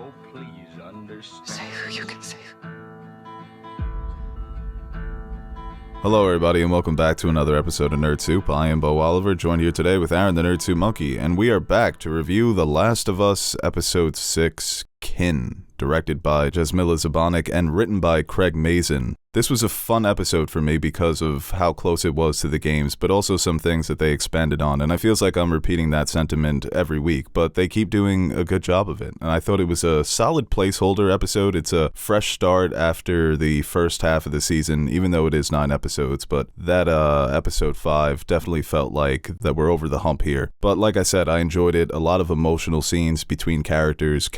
Oh, please understand. Say who you can say. Hello everybody and welcome back to another episode of Nerd Soup. I am Beau Oliver, joined here today with Aaron the Nerd Soup Monkey, and we are back to review The Last of Us Episode 6, Kin, directed by Jasmila Zabanik and written by Craig Mazin. This was a fun episode for me because of how close it was to the games, but also some things that they expanded on, and I feels like I'm repeating that sentiment every week, but they keep doing a good job of it, and I thought it was a solid placeholder episode. It's a fresh start after the first half of the season, even though it is 9 episodes, but that episode 5 definitely felt like that we're over the hump here. But like I said, I enjoyed it. A lot of emotional scenes between characters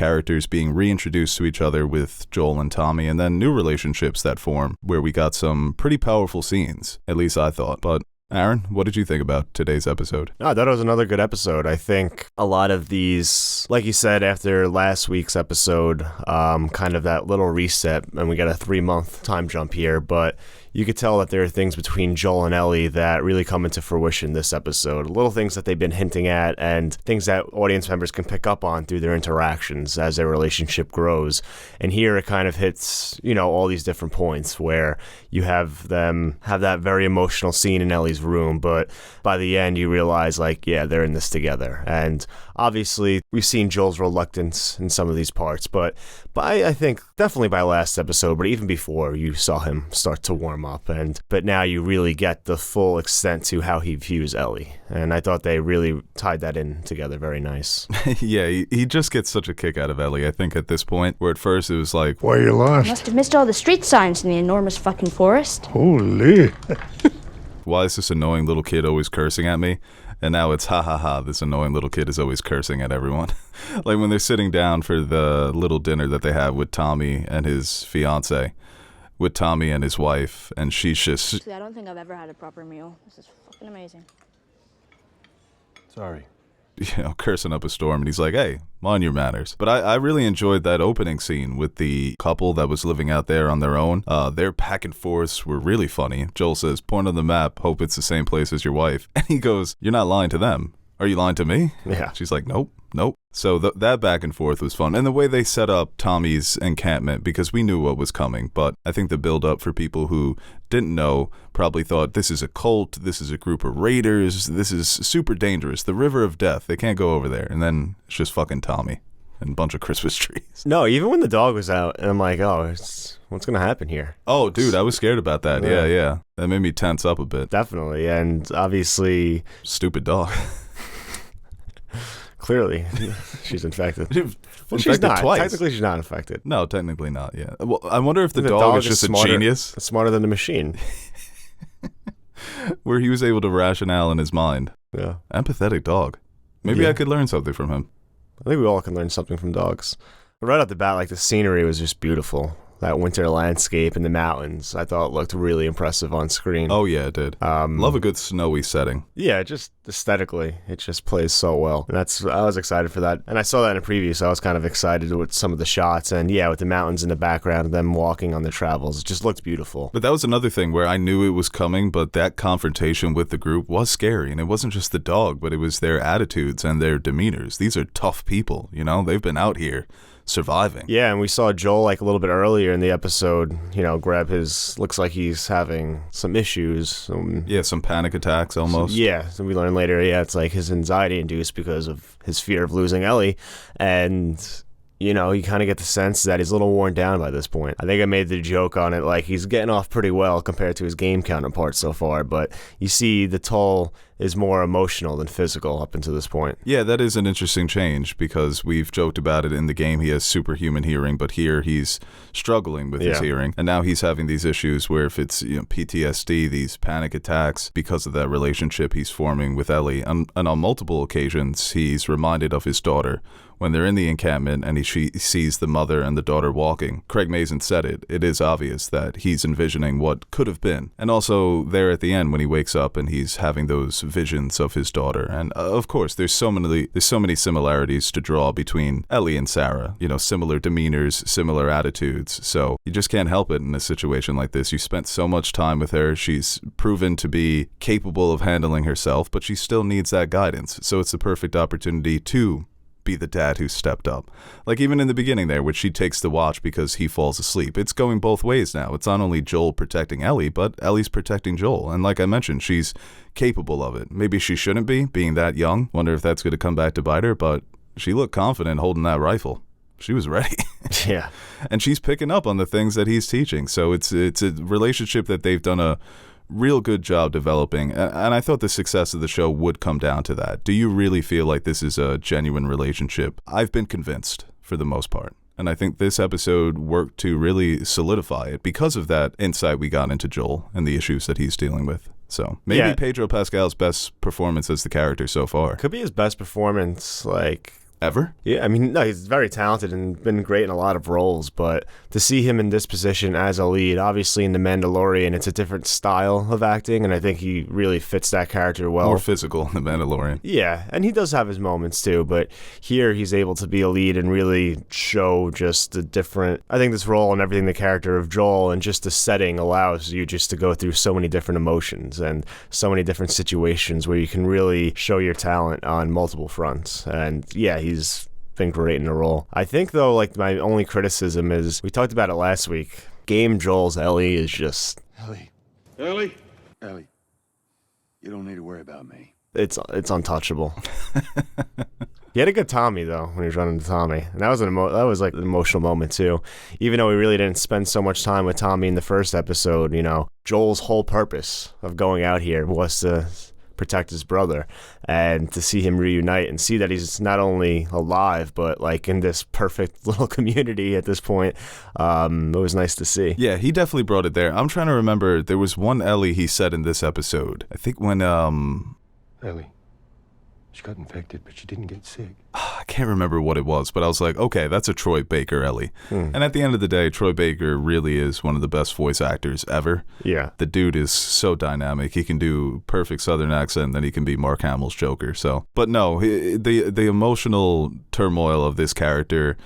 being reintroduced to each other with Joel and Tommy, and then new relationships that form, where we got some pretty powerful scenes, at least I thought. But Aaron, what did you think about today's episode? No, I thought it was another good episode. I think a lot of these, like you said, after last week's episode, kind of that little reset, and we got a 3-month time jump here, but you could tell that there are things between Joel and Ellie that really come into fruition this episode. Little things that they've been hinting at and things that audience members can pick up on through their interactions as their relationship grows. And here it kind of hits, all these different points where you have them have that very emotional scene in Ellie's room, but by the end you realize, they're in this together. And obviously we've seen Joel's reluctance in some of these parts, but I think definitely by last episode, but even before, you saw him start to warm up, but now you really get the full extent to how he views Ellie, and I thought they really tied that in together very nice. Yeah, he just gets such a kick out of Ellie, I think, at this point, where at first it was like, why are you lost? Must have missed all the street signs in the enormous fucking forest. Holy. why is this annoying little kid always cursing at me? And now it's ha ha ha, this annoying little kid is always cursing at everyone. Like when they're sitting down for the little dinner that they have with Tommy and his fiance, with Tommy and his wife, and she's just... Actually, I don't think I've ever had a proper meal. This is fucking amazing. Sorry. Cursing up a storm, and he's like, hey, mind your manners. But I really enjoyed that opening scene with the couple that was living out there on their own. Their back and forths were really funny. Joel says, point on the map, hope it's the same place as your wife. And he goes, you're not lying to them. Are you lying to me? Yeah. She's like, nope. So that back and forth was fun. And the way they set up Tommy's encampment, because we knew what was coming, but I think the build-up for people who didn't know probably thought, this is a cult, this is a group of raiders, this is super dangerous, the river of death, they can't go over there. And then it's just fucking Tommy and a bunch of Christmas trees. No, even when the dog was out, and I'm like, what's going to happen here? Oh, dude, I was scared about that. Yeah. That made me tense up a bit. Definitely, and obviously... Stupid dog. Clearly, she's infected. Well, she's not. Twice. Technically, she's not infected. No, technically not, yeah. Well, I wonder if the dog is just a genius. Smarter than the machine. Where he was able to rationale in his mind. Yeah. Empathetic dog. Maybe I could learn something from him. I think we all can learn something from dogs. But right off the bat, the scenery was just beautiful. That winter landscape in the mountains, I thought looked really impressive on screen. Oh yeah, it did. Love a good snowy setting. Yeah, just aesthetically, it just plays so well. And I was excited for that. And I saw that in a preview, so I was kind of excited with some of the shots. And yeah, with the mountains in the background and them walking on their travels, it just looked beautiful. But that was another thing where I knew it was coming, but that confrontation with the group was scary. And it wasn't just the dog, but it was their attitudes and their demeanors. These are tough people, they've been out here surviving. Yeah, and we saw Joel a little bit earlier in the episode, grab looks like he's having some issues. Some panic attacks almost. So we learn later, it's his anxiety induced because of his fear of losing Ellie. And, you kind of get the sense that he's a little worn down by this point. I think I made the joke on it, he's getting off pretty well compared to his game counterparts so far, but you see the toll is more emotional than physical up until this point. Yeah, that is an interesting change because we've joked about it in the game. He has superhuman hearing, but here he's struggling with his hearing. And now he's having these issues where if it's PTSD, these panic attacks because of that relationship he's forming with Ellie. And on multiple occasions, he's reminded of his daughter when they're in the encampment and she sees the mother and the daughter walking. Craig Mazin said it. It is obvious that he's envisioning what could have been. And also there at the end when he wakes up and he's having those visions of his daughter. And of course, there's so many similarities to draw between Ellie and Sarah. Similar demeanors, similar attitudes. So you just can't help it in a situation like this. You spent so much time with her. She's proven to be capable of handling herself, but she still needs that guidance. So it's the perfect opportunity to be the dad who stepped up. Like even in the beginning there, which she takes the watch because he falls asleep. It's going both ways now. It's not only Joel protecting Ellie, but Ellie's protecting Joel. And like I mentioned, she's capable of it. Maybe she shouldn't be, being that young. Wonder if that's going to come back to bite her, but she looked confident holding that rifle. She was ready. Yeah. And she's picking up on the things that he's teaching. So it's a relationship that they've done a real good job developing, and I thought the success of the show would come down to that. Do you really feel like this is a genuine relationship? I've been convinced for the most part, and I think this episode worked to really solidify it because of that insight we got into Joel and the issues that he's dealing with. So maybe Pedro Pascal's best performance as the character so far. Could be his best performance, like... Ever? Yeah, I mean, no, he's very talented and been great in a lot of roles, but to see him in this position as a lead, obviously in The Mandalorian, it's a different style of acting, and I think he really fits that character well. More physical in The Mandalorian. Yeah, and he does have his moments too, but here he's able to be a lead and really show just a different... I think this role and everything, the character of Joel and just the setting allows you just to go through so many different emotions and so many different situations where you can really show your talent on multiple fronts. And yeah, he's been great in the role. I think, though, like, my only criticism is, we talked about it last week, Game Joel's Ellie is just... Ellie, you don't need to worry about me. It's untouchable. He had a good Tommy, though, when he was running to Tommy. And that was like an emotional moment, too. Even though we really didn't spend so much time with Tommy in the first episode, you know, Joel's whole purpose of going out here was to protect his brother, and to see him reunite and see that he's not only alive but like in this perfect little community at this point, it was nice to see. Yeah, he definitely brought it there. I'm trying to remember, there was one Ellie he said in this episode, I think when Ellie, she got infected, but she didn't get sick. I can't remember what it was, but I was like, okay, that's a Troy Baker Ellie. And at the end of the day, Troy Baker really is one of the best voice actors ever. Yeah. The dude is so dynamic. He can do perfect Southern accent, and then he can be Mark Hamill's Joker. So, but no, the emotional turmoil of this character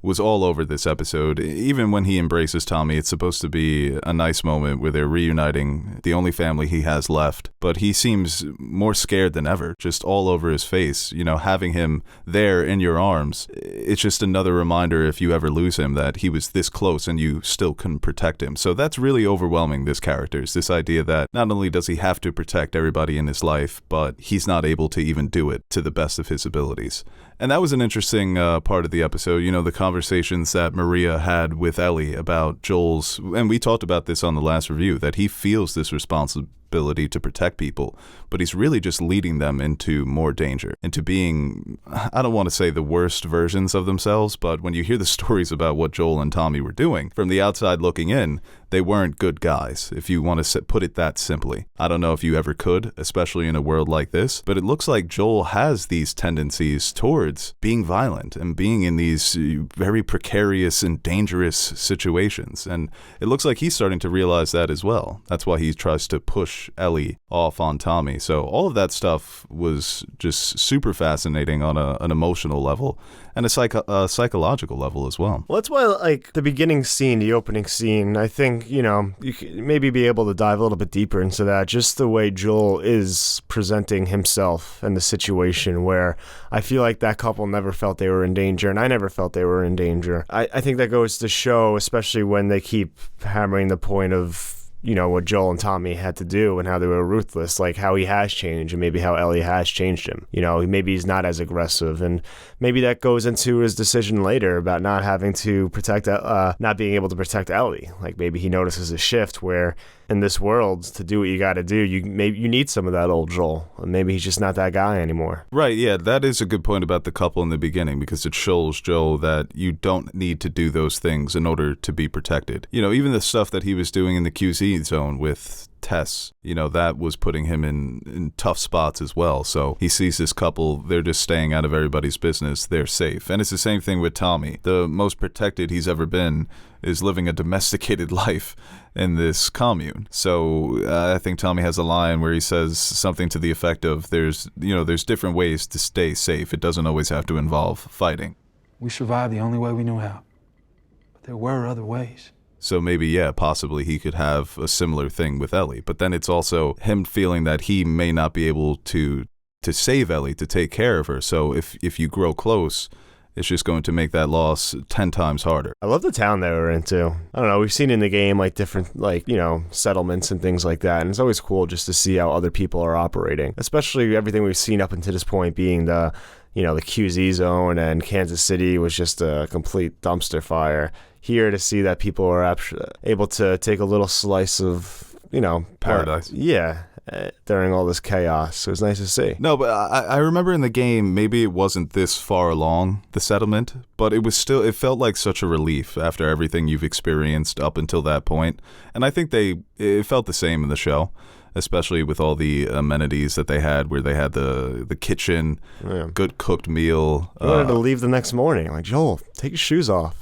was all over this episode. Even when he embraces Tommy, it's supposed to be a nice moment where they're reuniting, the only family he has left. But he seems more scared than ever, just all over his face. You know, having him there in your arms, it's just another reminder, if you ever lose him, that he was this close and you still couldn't protect him. So that's really overwhelming, this character, is this idea that not only does he have to protect everybody in his life, but he's not able to even do it to the best of his abilities. And that was an interesting part of the episode, you know, the conversations that Maria had with Ellie about Joel's, and we talked about this on the last review, that he feels this responsibility to protect people, but he's really just leading them into more danger, into being, I don't want to say the worst versions of themselves, but when you hear the stories about what Joel and Tommy were doing, from the outside looking in, they weren't good guys, if you want to put it that simply. I don't know if you ever could, especially in a world like this, but it looks like Joel has these tendencies towards being violent and being in these very precarious and dangerous situations. And it looks like he's starting to realize that as well. That's why he tries to push Ellie off on Tommy. So all of that stuff was just super fascinating on an emotional level and a psychological level as well. Well, that's why, like, the beginning scene, the opening scene, I think, you know, you could maybe be able to dive a little bit deeper into that, just the way Joel is presenting himself and the situation, where I feel like that couple never felt they were in danger, and I never felt they were in danger. I think that goes to show, especially when they keep hammering the point of, you know, what Joel and Tommy had to do and how they were ruthless, like how he has changed and maybe how Ellie has changed him. You know, maybe he's not as aggressive, and maybe that goes into his decision later about not having to protect, not being able to protect Ellie. Like maybe he notices a shift where in this world, to do what you got to do, you need some of that old Joel. Maybe he's just not that guy anymore. Right, yeah, that is a good point about the couple in the beginning, because it shows Joel that you don't need to do those things in order to be protected. You know, even the stuff that he was doing in the QZ zone with Tess, you know, that was putting him in tough spots as well. So he sees this couple, they're just staying out of everybody's business, they're safe. And it's the same thing with Tommy. The most protected he's ever been is living a domesticated life in this commune. So I think Tommy has a line where he says something to the effect of, there's different ways to stay safe. It doesn't always have to involve fighting. We survived the only way we knew how. But there were other ways. So maybe, yeah, possibly he could have a similar thing with Ellie. But then it's also him feeling that he may not be able to to save Ellie, to take care of her. So if you grow close, it's just going to make that loss 10 times harder. I love the town they were into. I don't know, we've seen in the game like different settlements and things like that, and it's always cool just to see how other people are operating, especially everything we've seen up until this point being the QZ zone, and Kansas City was just a complete dumpster fire. Here to see that people are able to take a little slice of paradise. During all this chaos. It was nice to see. No, but I remember in the game, maybe it wasn't this far along, the settlement, but it felt like such a relief after everything you've experienced up until that point. And I think it felt the same in the show, especially with all the amenities that they had, where they had the kitchen, good cooked meal. I wanted to leave the next morning. Like, Joel, take your shoes off.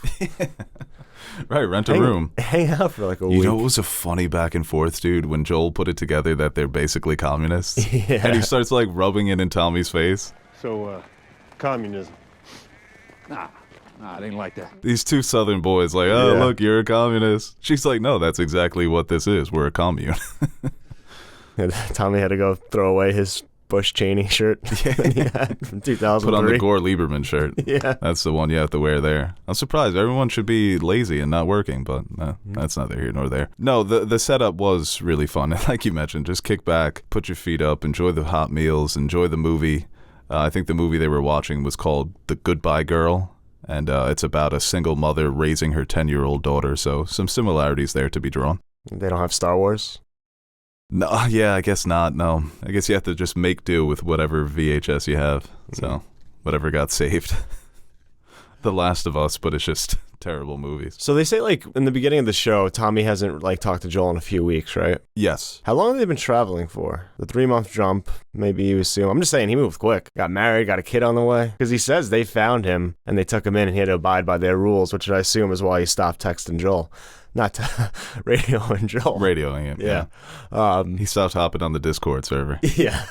Right, rent a room. Hang out for like a week. You know what was a funny back and forth, dude? When Joel put it together that they're basically communists. Yeah. And he starts like rubbing it in Tommy's face. So, communism. Nah, it ain't like that. These two southern boys like, look, you're a communist. She's like, no, that's exactly what this is. We're a commune. And Tommy had to go throw away his Bush Cheney shirt that he had from 2003. Put on the Gore Lieberman shirt. Yeah. That's the one you have to wear there. I'm surprised. Everyone should be lazy and not working, but that's neither here nor there. No, the setup was really fun. Like you mentioned, just kick back, put your feet up, enjoy the hot meals, enjoy the movie. I think the movie they were watching was called The Goodbye Girl, and it's about a single mother raising her 10-year-old daughter, so some similarities there to be drawn. They don't have Star Wars? No, yeah, I guess not, no. I guess you have to just make do with whatever VHS you have, so whatever got saved. The Last of Us, but it's just terrible movies. So they say, like, in the beginning of the show, Tommy hasn't, like, talked to Joel in a few weeks, right? Yes. How long have they been traveling for? The 3-month jump, maybe you assume. I'm just saying, he moved quick. Got married, got a kid on the way. Because he says they found him, and they took him in, and he had to abide by their rules, which I assume is why he stopped texting Joel. Not radioing Joel. Radioing him, yeah. He stopped hopping on the Discord server. Yeah.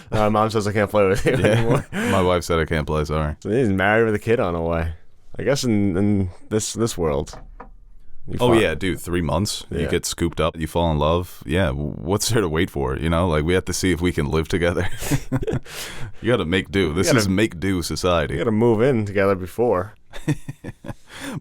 Mom says I can't play with you anymore. My wife said I can't play, sorry. So he's married with a kid on the way. I guess in this world. Yeah, dude, 3 months. Yeah. You get scooped up, you fall in love. Yeah, what's there to wait for? Like, we have to see if we can live together. You got to make do. This is make do society. You got to move in together before.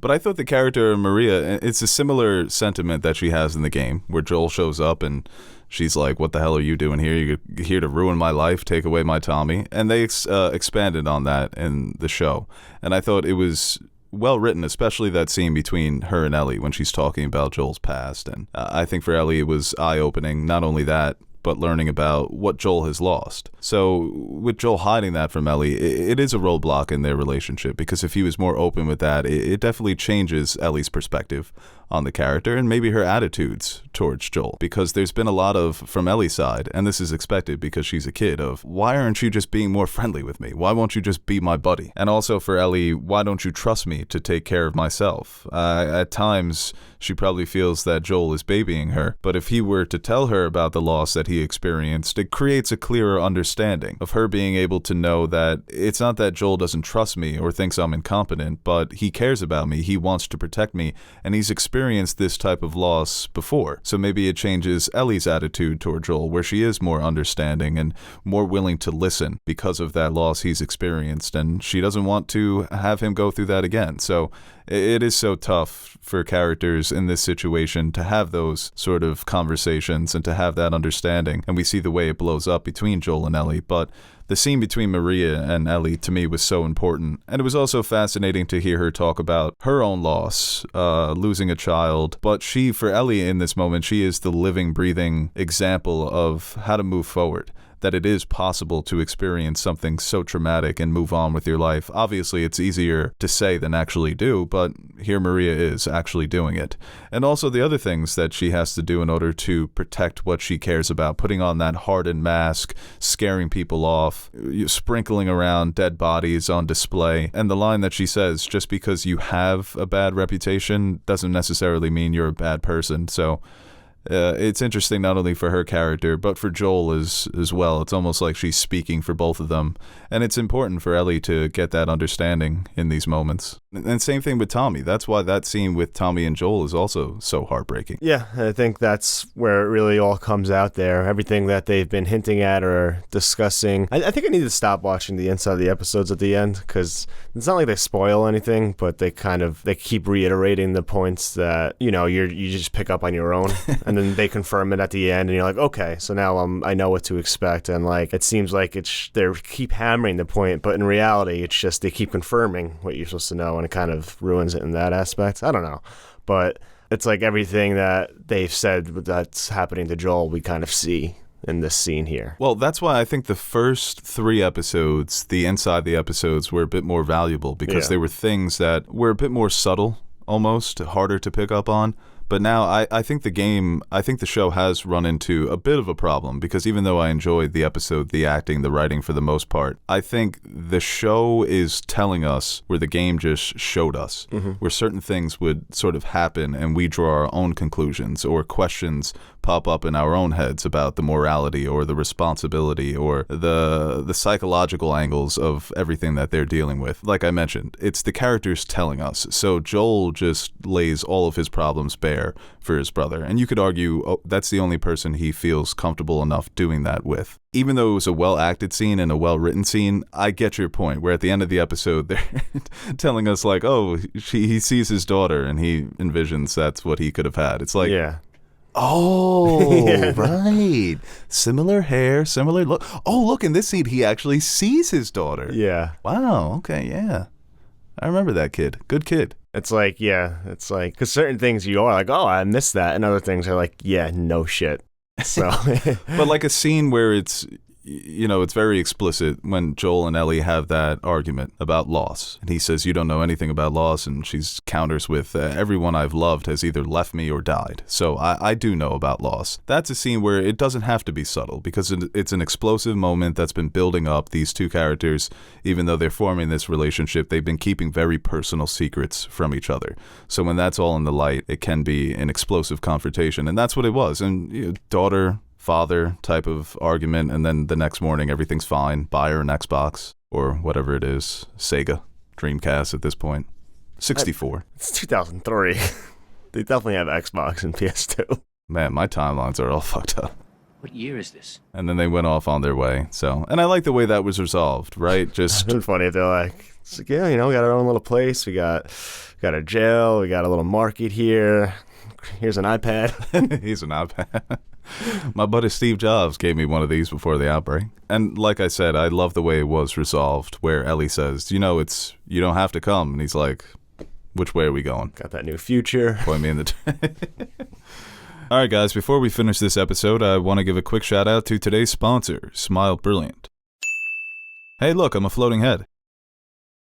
But I thought the character Maria, it's a similar sentiment that she has in the game, where Joel shows up and she's like, what the hell are you doing here? You're here to ruin my life, take away my Tommy. And they expanded on that in the show. And I thought it was well written, especially that scene between her and Ellie when she's talking about Joel's past. And I think for Ellie, it was eye-opening. Not only that, but learning about what Joel has lost. So with Joel hiding that from Ellie, it is a roadblock in their relationship, because if he was more open with that, it definitely changes Ellie's perspective on the character and maybe her attitudes towards Joel, because there's been a lot of, from Ellie's side, and this is expected because she's a kid, of why aren't you just being more friendly with me? Why won't you just be my buddy? And also for Ellie, why don't you trust me to take care of myself? At times, she probably feels that Joel is babying her, but if he were to tell her about the loss that he experienced, it creates a clearer understanding of her being able to know that it's not that Joel doesn't trust me or thinks I'm incompetent, but he cares about me, he wants to protect me, and he's experienced this type of loss before. So maybe it changes Ellie's attitude toward Joel, where she is more understanding and more willing to listen because of that loss he's experienced, and she doesn't want to have him go through that again. So it is so tough for characters in this situation to have those sort of conversations and to have that understanding, and we see the way it blows up between Joel and Ellie. But the scene between Maria and Ellie, to me, was so important. And it was also fascinating to hear her talk about her own loss, losing a child. But she, for Ellie in this moment, she is the living, breathing example of how to move forward. That it is possible to experience something so traumatic and move on with your life. Obviously, it's easier to say than actually do, but here Maria is actually doing it. And also the other things that she has to do in order to protect what she cares about, putting on that hardened mask, scaring people off, sprinkling around dead bodies on display. And the line that she says, just because you have a bad reputation doesn't necessarily mean you're a bad person. So it's interesting not only for her character, but for Joel as well. It's almost like she's speaking for both of them. And it's important for Ellie to get that understanding in these moments. And same thing with Tommy. That's why that scene with Tommy and Joel is also so heartbreaking. Yeah, I think that's where it really all comes out there. Everything that they've been hinting at or discussing. I think I need to stop watching the inside of the episodes at the end, because it's not like they spoil anything, but they keep reiterating the points that, you just pick up on your own. And then they confirm it at the end, and you're like, okay, so now I know what to expect. And like, it seems like they keep hammering the point, but in reality, it's just they keep confirming what you're supposed to know, and it kind of ruins it in that aspect. I don't know, but it's like everything that they've said that's happening to Joel, we kind of see in this scene here. Well, that's why I think the first 3 episodes, the inside the episodes, were a bit more valuable, because they were things that were a bit more subtle, almost harder to pick up on. But now I think the show has run into a bit of a problem, because even though I enjoyed the episode, the acting, the writing for the most part, I think the show is telling us where the game just showed us, where certain things would sort of happen and we draw our own conclusions, or questions pop up in our own heads about the morality or the responsibility or the psychological angles of everything that they're dealing with. Like I mentioned, it's the characters telling us. So Joel just lays all of his problems bare for his brother. And you could argue that's the only person he feels comfortable enough doing that with. Even though it was a well-acted scene and a well-written scene, I get your point, where at the end of the episode, they're telling us like, oh, he sees his daughter and he envisions that's what he could have had. It's like, yeah. Oh, right. Similar hair, similar look. Oh, look, in this scene, he actually sees his daughter. Yeah. Wow, okay, yeah. I remember that kid. Good kid. It's like, because certain things you are like, oh, I missed that. And other things are like, yeah, no shit. So, but like a scene where it's very explicit when Joel and Ellie have that argument about loss. And he says, you don't know anything about loss. And she counters with, everyone I've loved has either left me or died. So I do know about loss. That's a scene where it doesn't have to be subtle, because it's an explosive moment that's been building up. These two characters, even though they're forming this relationship, they've been keeping very personal secrets from each other. So when that's all in the light, it can be an explosive confrontation. And that's what it was. And daughter, father type of argument, and then the next morning everything's fine. Buy her an Xbox or whatever it is, Sega, Dreamcast at this point, 64. It's 2003. They definitely have Xbox and PS2. Man, my timelines are all fucked up. What year is this? And then they went off on their way. So, and I like the way that was resolved, right? Just it's been funny if they're like, yeah, we got our own little place. We got a jail. We got a little market here. Here's an iPad. Here's an iPad. My buddy Steve Jobs gave me one of these before the outbreak. And like I said, I love the way it was resolved, where Ellie says, you don't have to come. And he's like, which way are we going? Got that new future. Point me in the... All right, guys, before we finish this episode, I want to give a quick shout out to today's sponsor, Smile Brilliant. Hey, look, I'm a floating head.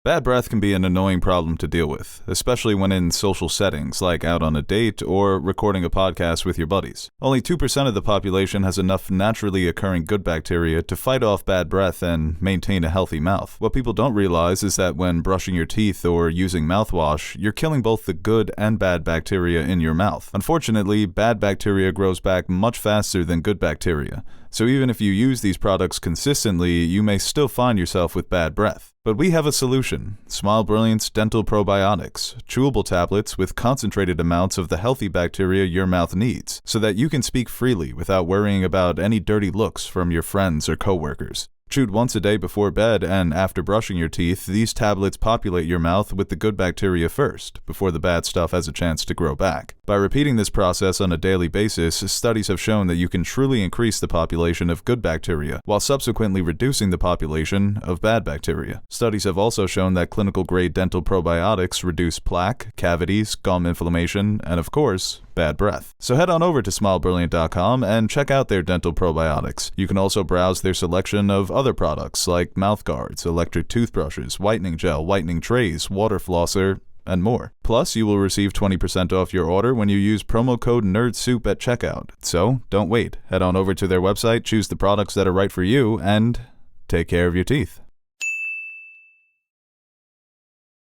Bad breath can be an annoying problem to deal with, especially when in social settings like out on a date or recording a podcast with your buddies. Only 2% of the population has enough naturally occurring good bacteria to fight off bad breath and maintain a healthy mouth. What people don't realize is that when brushing your teeth or using mouthwash, you're killing both the good and bad bacteria in your mouth. Unfortunately, bad bacteria grows back much faster than good bacteria. So even if you use these products consistently, you may still find yourself with bad breath. But we have a solution. Smile Brilliant's Dental Probiotics, chewable tablets with concentrated amounts of the healthy bacteria your mouth needs, so that you can speak freely without worrying about any dirty looks from your friends or coworkers. Chewed once a day before bed and after brushing your teeth, these tablets populate your mouth with the good bacteria first, before the bad stuff has a chance to grow back. By repeating this process on a daily basis, studies have shown that you can truly increase the population of good bacteria, while subsequently reducing the population of bad bacteria. Studies have also shown that clinical-grade dental probiotics reduce plaque, cavities, gum inflammation, and of course, bad breath. So head on over to smilebrilliant.com and check out their dental probiotics. You can also browse their selection of other products like mouth guards, electric toothbrushes, whitening gel, whitening trays, water flosser, and more. Plus, you will receive 20% off your order when you use promo code NERDSOUP at checkout. So don't wait. Head on over to their website, choose the products that are right for you, and take care of your teeth.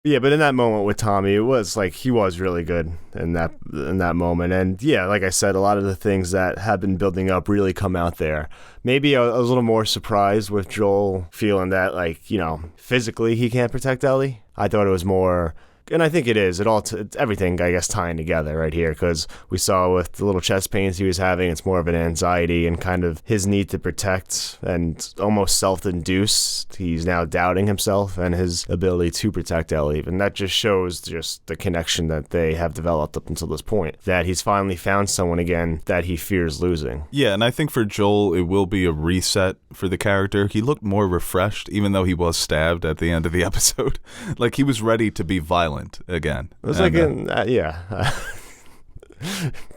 Yeah, but in that moment with Tommy, it was like he was really good in that moment. And yeah, like I said, a lot of the things that have been building up really come out there. Maybe I was a little more surprised with Joel feeling that, like, you know, physically he can't protect Ellie. I thought it was more... And I think it is. It's everything, I guess, tying together right here, because we saw with the little chest pains he was having, it's more of an anxiety and kind of his need to protect and almost self-induced. He's now doubting himself and his ability to protect Ellie. And that just shows just the connection that they have developed up until this point, that he's finally found someone again that he fears losing. Yeah, and I think for Joel, it will be a reset for the character. He looked more refreshed, even though he was stabbed at the end of the episode. Like, he was ready to be violent again. It was like, yeah.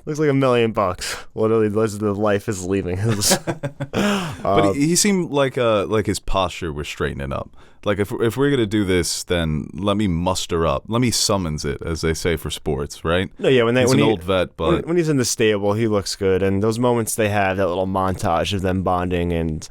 Looks like $1 million. Literally, the life is leaving his. But he seemed like his posture was straightening up. Like, if we're gonna do this, then let me muster up. Let me summons it, as they say for sports, right? No, yeah. He's an old vet, but when he's in the stable, he looks good. And those moments they have, that little montage of them bonding and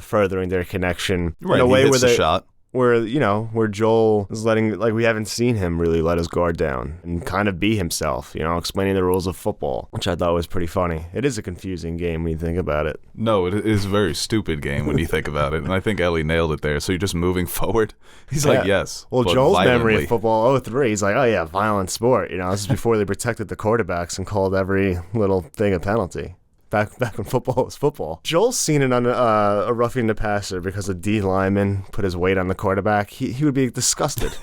furthering their connection right, in a way he hits where a shot. Where Joel is letting, like, we haven't seen him really let his guard down and kind of be himself, you know, explaining the rules of football, which I thought was pretty funny. It is a confusing game when you think about it. No, it is a very stupid game when you think about it, and I think Ellie nailed it there. So you're just moving forward. He's like, yes. Well, but Joel's violently. memory of football, 03, he's like, oh yeah, violent sport. You know, this is before they protected the quarterbacks and called every little thing a penalty. Back when football was football. Joel's seen it on a roughing the passer because a D lineman put his weight on the quarterback. He would be disgusted.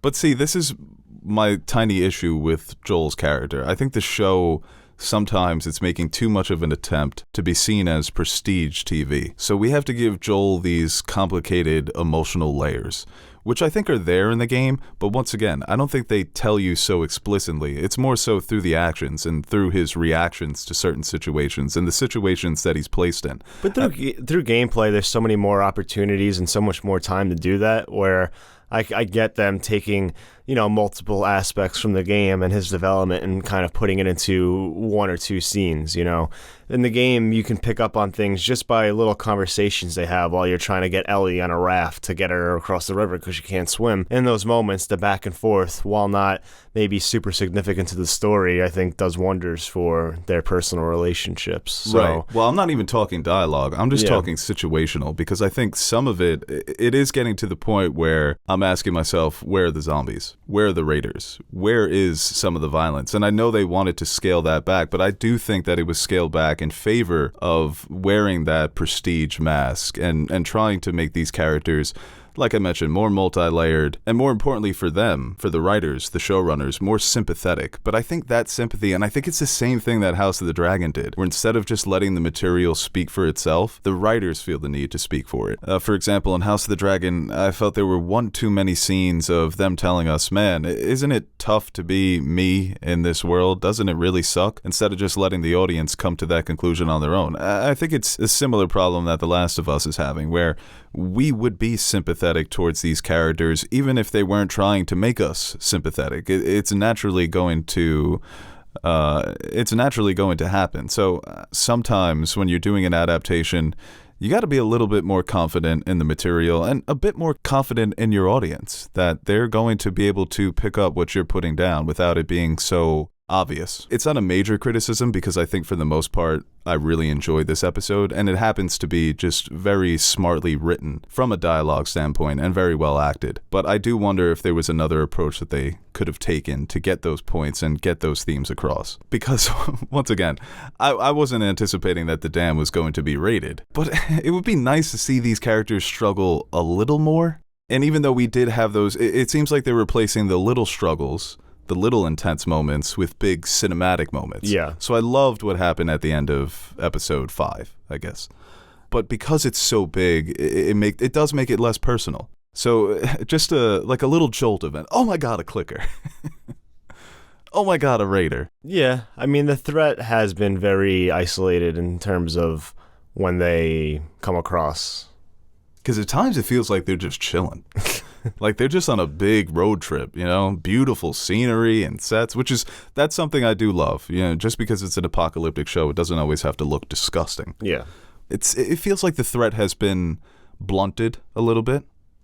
But see, this is my tiny issue with Joel's character. I think the show, sometimes it's making too much of an attempt to be seen as prestige TV. So we have to give Joel these complicated emotional layers, which I think are there in the game, but once again, I don't think they tell you so explicitly. It's more so through the actions and through his reactions to certain situations and the situations that he's placed in. But through gameplay, there's so many more opportunities and so much more time to do that, where I get them taking, you know, multiple aspects from the game and his development and kind of putting it into one or two scenes, you know. In the game, you can pick up on things just by little conversations they have while you're trying to get Ellie on a raft to get her across the river because she can't swim. In those moments, the back and forth, while not maybe super significant to the story, I think does wonders for their personal relationships. So, right. Well, I'm not even talking dialogue. I'm just talking situational, because I think some of it is getting to the point where I'm asking myself, where are the zombies? Where are the raiders? Where is some of the violence? And I know they wanted to scale that back, but I do think that it was scaled back in favor of wearing that prestige mask and trying to make these characters, like I mentioned, more multi-layered, and more importantly for them, for the writers, the showrunners, more sympathetic. But I think that sympathy, and I think it's the same thing that House of the Dragon did, where instead of just letting the material speak for itself, the writers feel the need to speak for it. For example, in House of the Dragon, I felt there were one too many scenes of them telling us, man, isn't it tough to be me in this world? Doesn't it really suck? Instead of just letting the audience come to that conclusion on their own. I think it's a similar problem that The Last of Us is having, where we would be sympathetic towards these characters even if they weren't trying to make us sympathetic. It's naturally going to happen. So sometimes when you're doing an adaptation, you got to be a little bit more confident in the material and a bit more confident in your audience that they're going to be able to pick up what you're putting down without it being so obvious. It's not a major criticism, because I think for the most part, I really enjoyed this episode, and it happens to be just very smartly written from a dialogue standpoint and very well acted. But I do wonder if there was another approach that they could have taken to get those points and get those themes across. Because, once again, I wasn't anticipating that the dam was going to be raided, but it would be nice to see these characters struggle a little more. And even though we did have those, it seems like they're replacing the little struggles, the little intense moments, with big cinematic moments. Yeah. So I loved what happened at the end of episode 5, I guess. But because it's so big, it does make it less personal. So just a little jolt event. Oh my god, a clicker. Oh my god, a raider. Yeah, I mean, the threat has been very isolated in terms of when they come across. Because at times it feels like they're just chilling. Like they're just on a big road trip, you know, beautiful scenery and sets, that's something I do love. You know, just because it's an apocalyptic show, it doesn't always have to look disgusting. Yeah. It feels like the threat has been blunted a little bit.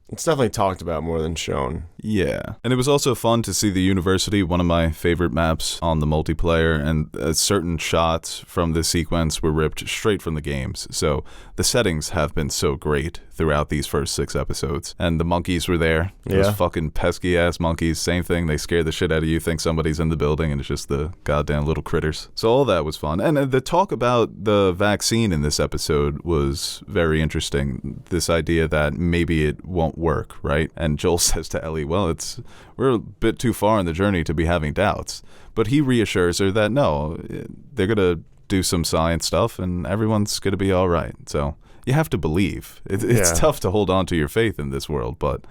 It's definitely talked about more than shown. Yeah. And it was also fun to see the university, one of my favorite maps on the multiplayer, and certain shots from this sequence were ripped straight from the games. So the settings have been so great throughout these first 6 episodes. And the monkeys were there. Those fucking pesky-ass monkeys, same thing. They scare the shit out of you, think somebody's in the building, and it's just the goddamn little critters. So all that was fun. And the talk about the vaccine in this episode was very interesting. This idea that maybe it won't work, right? And Joel says to Ellie, well, we're a bit too far in the journey to be having doubts. But he reassures her that no, they're going to do some science stuff and everyone's going to be all right. So you have to believe. It's tough to hold on to your faith in this world, but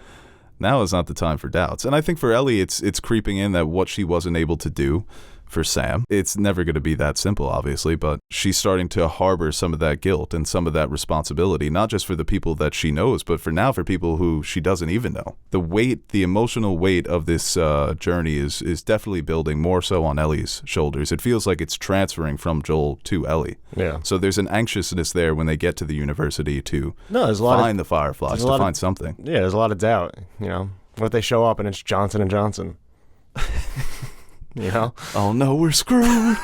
now is not the time for doubts. And I think for Ellie, it's creeping in that what she wasn't able to do for Sam, it's never going to be that simple, obviously, but she's starting to harbor some of that guilt and some of that responsibility, not just for the people that she knows, but for people who she doesn't even know. The emotional weight of this journey is definitely building more so on Ellie's shoulders. It feels like it's transferring from Joel to Ellie. Yeah. So there's an anxiousness there when they get to the university to find the Fireflies, to find something. Yeah, there's a lot of doubt, What if they show up and it's Johnson & Johnson? Oh no, we're screwed.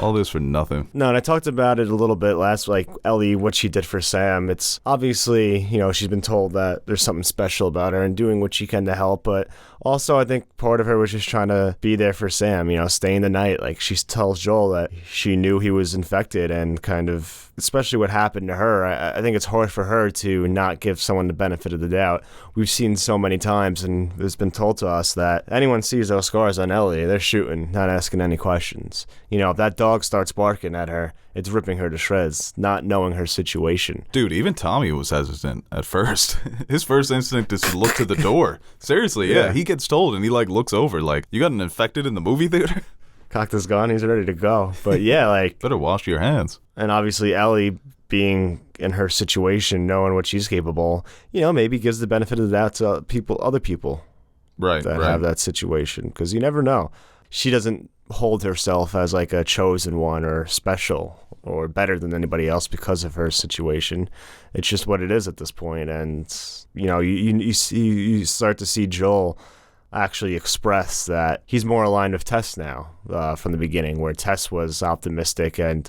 All this for nothing. No, and I talked about it a little bit last, like Ellie, what she did for Sam. It's obviously, she's been told that there's something special about her and doing what she can to help. But also, I think part of her was just trying to be there for Sam, staying the night. Like she tells Joel that she knew he was infected and kind of, especially what happened to her. I think it's hard for her to not give someone the benefit of the doubt. We've seen so many times, and it's been told to us that anyone sees those scars on Ellie, they're shooting, not asking any questions. If that dog starts barking at her, it's ripping her to shreds, not knowing her situation. Dude, even Tommy was hesitant at first. His first instinct is to look to the door. Seriously, yeah. He gets told, and he looks over like, you got an infected in the movie theater? Cocked his gun, he's ready to go. But yeah, better wash your hands. And obviously Ellie, being in her situation, knowing what she's capable, maybe gives the benefit of the doubt to other people that have that situation, because you never know. She doesn't hold herself as like a chosen one or special or better than anybody else because of her situation. It's just what it is at this point. And you start to see Joel actually express that he's more aligned with Tess now from the beginning, where Tess was optimistic and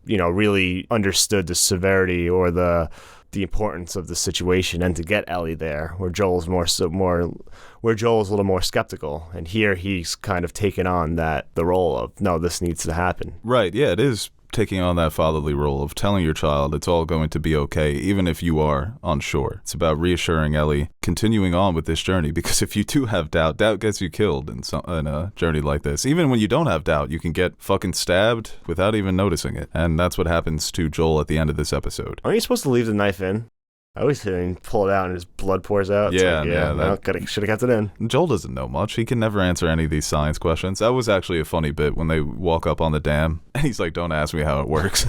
really understood the severity or the importance of the situation and to get Ellie there, where Joel's a little more skeptical, and here he's kind of taken on the role of, no, this needs to happen. Right, yeah, it is taking on that fatherly role of telling your child it's all going to be okay, even if you are unsure. It's about reassuring Ellie, continuing on with this journey, because if you do have doubt gets you killed in a journey like this. Even when you don't have doubt, you can get fucking stabbed without even noticing it. And that's what happens to Joel at the end of this episode. Aren't you supposed to leave the knife in? I always hear him pull it out and his blood pours out. It's should have kept it in. Joel doesn't know much. He can never answer any of these science questions. That was actually a funny bit when they walk up on the dam and he's like, don't ask me how it works.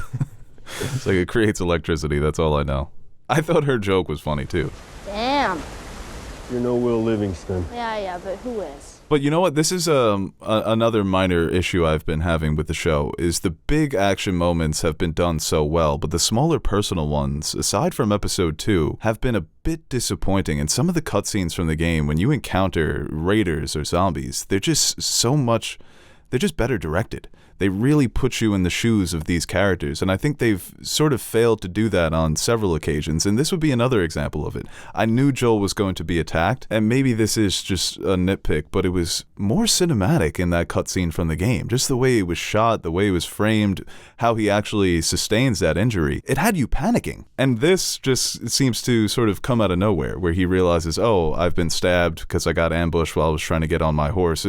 It's like, it creates electricity. That's all I know. I thought her joke was funny too. Damn. You're no Will Livingston. Yeah, but who is? But you know what? This is another minor issue I've been having with the show, is the big action moments have been done so well, but the smaller personal ones, aside from episode 2, have been a bit disappointing. And some of the cutscenes from the game, when you encounter raiders or zombies, they're just better directed. They really put you in the shoes of these characters, and I think they've sort of failed to do that on several occasions, and this would be another example of it. I knew Joel was going to be attacked, and maybe this is just a nitpick, but it was more cinematic in that cutscene from the game. Just the way it was shot, the way it was framed, how he actually sustains that injury. It had you panicking, and this just seems to sort of come out of nowhere, where he realizes, oh, I've been stabbed because I got ambushed while I was trying to get on my horse.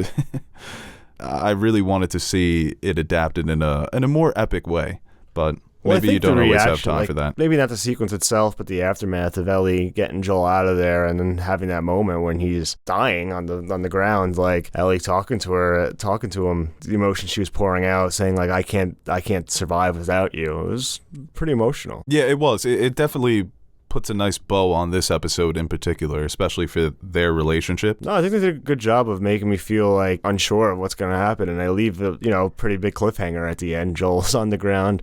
I really wanted to see it adapted in a more epic way, but maybe you don't always have time for that. Maybe not the sequence itself, but the aftermath of Ellie getting Joel out of there and then having that moment when he's dying on the ground, like Ellie talking to him, the emotion she was pouring out, saying like, I can't survive without you. It was pretty emotional. Yeah, it was. It definitely puts a nice bow on this episode in particular, especially for their relationship. No, I think they did a good job of making me feel like unsure of what's going to happen, and I leave a pretty big cliffhanger at the end. Joel's on the ground,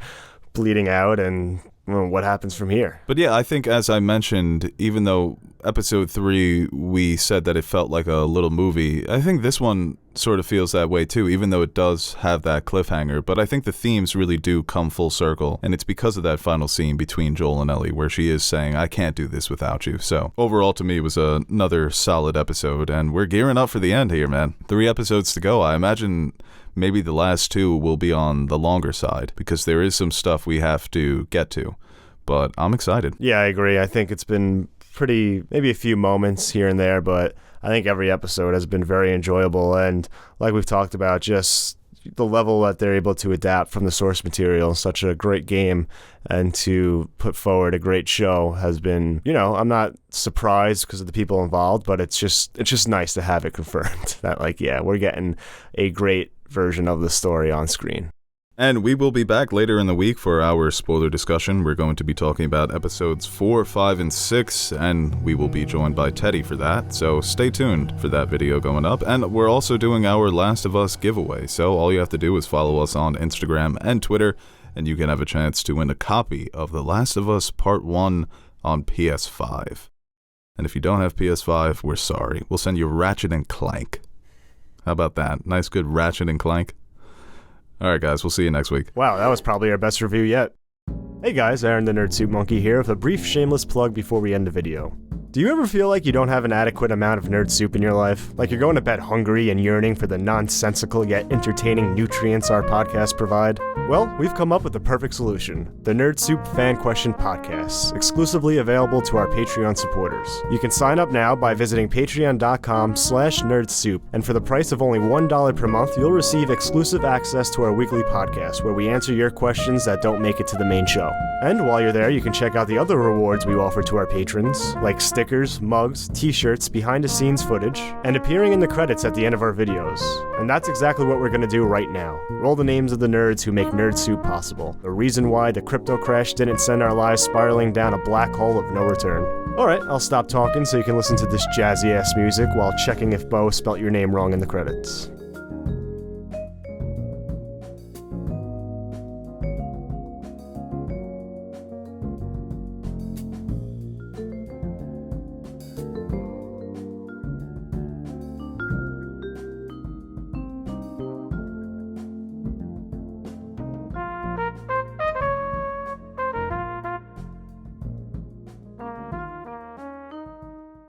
bleeding out, and well, what happens from here? But yeah, I think as I mentioned, even though episode 3, we said that it felt like a little movie, I think this one sort of feels that way too, even though it does have that cliffhanger. But I think the themes really do come full circle, and it's because of that final scene between Joel and Ellie where she is saying, I can't do this without you. So overall, to me, it was another solid episode, and we're gearing up for the end here, man. 3 episodes to go. I imagine maybe the last 2 will be on the longer side, because there is some stuff we have to get to. But I'm excited. Yeah, I agree. I think it's been maybe a few moments here and there, but I think every episode has been very enjoyable. And like we've talked about, just the level that they're able to adapt from the source material, such a great game, and to put forward a great show has been, I'm not surprised because of the people involved, but it's just nice to have it confirmed that, like, yeah, we're getting a great version of the story on screen. And we will be back later in the week for our spoiler discussion. We're going to be talking about episodes 4, 5, and 6, and we will be joined by Teddy for that, so stay tuned for that video going up. And we're also doing our Last of Us giveaway, so all you have to do is follow us on Instagram and Twitter, and you can have a chance to win a copy of The Last of Us Part 1 on PS5. And if you don't have PS5, we're sorry. We'll send you Ratchet and Clank. How about that? Nice good Ratchet and Clank. All right, guys, we'll see you next week. Wow, that was probably our best review yet. Hey guys, Aaron the Nerd Soup Monkey here with a brief shameless plug before we end the video. Do you ever feel like you don't have an adequate amount of nerd soup in your life? Like you're going to bed hungry and yearning for the nonsensical yet entertaining nutrients our podcasts provide? Well, we've come up with the perfect solution. The Nerd Soup Fan Question Podcasts, exclusively available to our Patreon supporters. You can sign up now by visiting patreon.com/nerdsoup, and for the price of only $1 per month, you'll receive exclusive access to our weekly podcast, where we answer your questions that don't make it to the main show. And while you're there, you can check out the other rewards we offer to our patrons, like stickers, mugs, t-shirts, behind-the-scenes footage, and appearing in the credits at the end of our videos. And that's exactly what we're going to do right now. Roll the names of the nerds who make Nerd Soup possible. The reason why the crypto crash didn't send our lives spiraling down a black hole of no return. Alright, I'll stop talking so you can listen to this jazzy-ass music while checking if Beau spelt your name wrong in the credits.